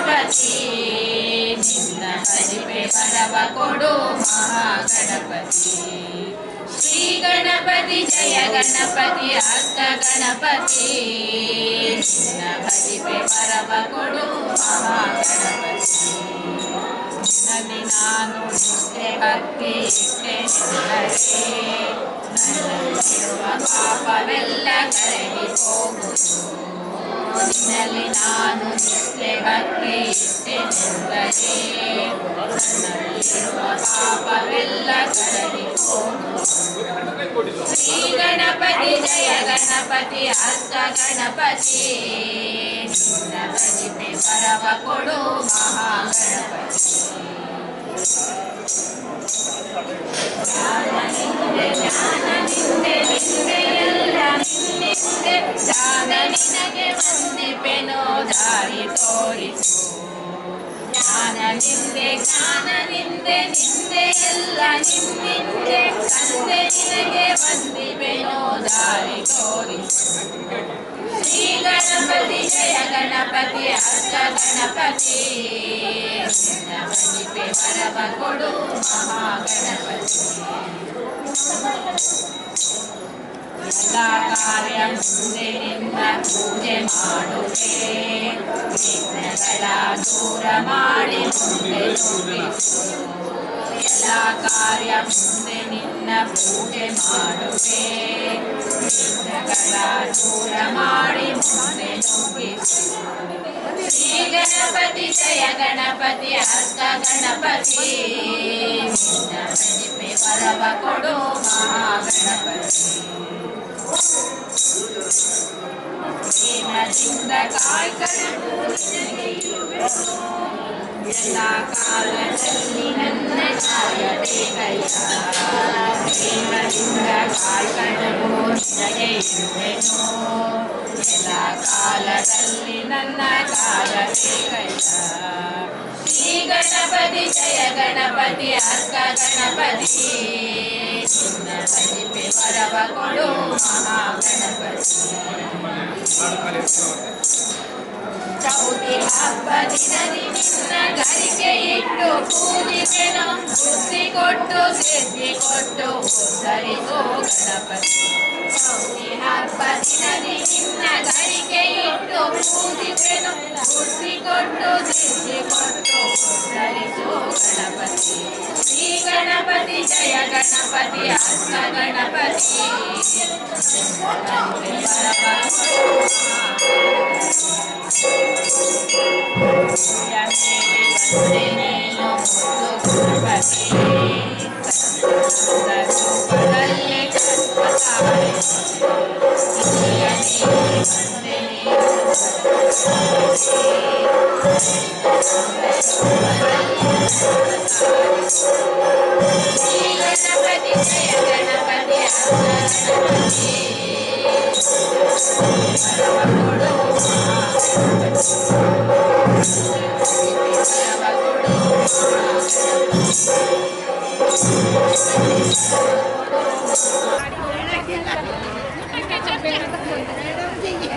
ಗಣಪತಿ ನಿನ್ನ ಭಜಿಪೆ ವರವ ಕೊಡು ಮಹಾಗಣಪತಿ. ಶ್ರೀ ಗಣಪತಿ ಜಯ ಗಣಪತಿ ಅರ್ಥ ಗಣಪತಿ ನಿನ್ನ ಭಜಿಪೆ ವರವ ಕೊಡು ಮಹಾಗಣಪತಿ. ನಿನ್ನಲ್ಲಿ ನಾನು ನಿಷ್ಠೆ ಭಕ್ತಿ ಇಟ್ಟೆ ನನ್ನಲ್ಲಿರುವ ಪಾಪವೆಲ್ಲ ಕರಗಿ ಹೋಗುವುದು. ನಿನ್ನಲ್ಲಿ ನಾನು ನಿಷ್ಠೆ ಭಕ್ತಿ ಇಟ್ಟೆ ನನ್ನಲ್ಲಿರುವ ಪಾಪವೆಲ್ಲ ಕರಗಿ ಹೋಗುವುದು. ಶ್ರೀ ಗಣಪತಿ ಜಯ ಗಣಪತಿ ಅರ್ಥ ಗಣಪತಿ ನಿನ್ನ ಭಜಿಪೆ ವರವ ಕೊಡು ಮಹಾಗಣಪತಿ. ಜ್ಞಾನ ನಿಂದೆ ಎಲ್ಲ ನಿನ್ನಿಂದೆ ಜ್ಞಾನ ನಿನಗೆ ವಂದಿಪೆನೋ ದಾರಿ ತೋರಿಸು. ಜ್ಞಾನ ನಿಂದೆ ನಿಂದೆ ಎಲ್ಲ ನಿನ್ನಿಂದೆ ತಂದೆ ನಿನಗೆ ವಂದಿಪೆನೋ ದಾರಿ ತೋರಿಸು. ಶ್ರೀ ಗಣಪತಿ ಜಯ ಗಣಪತಿ ಅರ್ಥ ಗಣಪತಿ ನಿನ್ನ ಭಜಿಪೆ ವರವ ಕೊಡು ಮಹಾಗಣಪತಿ. ಎಲ್ಲ ಕಾರ್ಯ ಮುಂದೆ ನಿನ್ನ ಪೂಜೆ ಮಾಡುವೆ ವಿಘ್ನಗಳ ದೂರ ಮಾಡಿ ಮುಂದೆ ನುಗ್ಗಿಸು. ಎಲ್ಲ ಕಾರ್ಯ ಮುಂದೆ ನಿನ್ನ ಪೂಜೆ ಮಾಡುವೆ ವಿಘ್ನಗಳ ದೂರ ಮಾಡಿ ಮುಂದೆ ನುಗ್ಗಿಸು. ಶ್ರೀ ಗಣಪತಿ ಜಯ ಗಣಪತಿ ಅರ್ಥ ಗಣಪತಿ ನಿನ್ನ ಭಜಿಪೆ ವರವ ಕೊಡು ಮಹಾಗಣಪತಿ. ಪ್ರೇಮದಿಂದ ಕಾಯ್ಕೊಂಡು ಎಲ್ಲ ಕಾಲದಲ್ಲಿ ನನ್ನ ಕಾಯಬೇಕಯ್ಯ. ಪ್ರೇಮದಿಂದ ಕಾಯ್ಕೊಂಡು ನಿನಗೆ ಇರುವೆನು ಎಲ್ಲ ಕಾಲದಲ್ಲಿ ನನ್ನ ಕಾಯಬೇಕಯ್ಯ. ಶ್ರೀ ಗಣಪತಿ ಜಯ ಗಣಪತಿ ಅರ್ಥ ಗಣಪತಿ ನಿನ್ನ ಭಜಿಪೆ ವರವ ಕೊಡು ಮಹಾಗಣಪತಿ. ಚೌತಿ ಹಬ್ಬ ದಿನದಿ ನಿನ್ನ ಗರಿಕೆ ಇಟ್ಟು ಪೂಜಿಸೆನು ಬುದ್ಧಿ ಕೊಟ್ಟು ಸಿದ್ಧಿ ಕೊಟ್ಟು ಉದ್ಧರಿಸೋ ಗಣಪತಿ. ಚೌತಿ ಹಬ್ಬ ದಿನದಿ ನಿನ್ನ ಗರಿಕೆ ಇಟ್ಟು ಪೂಜಿಸೆನು ಬುದ್ಧಿ ಕೊಟ್ಟು ಸಿದ್ಧಿ ಕೊಟ್ಟು ಉದ್ಧರಿಸೋ ಗಣಪತಿ. ಶ್ರೀ ಗಣಪತಿ ಜಯ ಗಣಪತಿ ಅರ್ಥ ಗಣಪತಿ ನೀನು ರೂಪದಲ್ಲಿ ಶ್ರೀ ಗಣಪತಿ ಜಯ ಗಣಪತಿ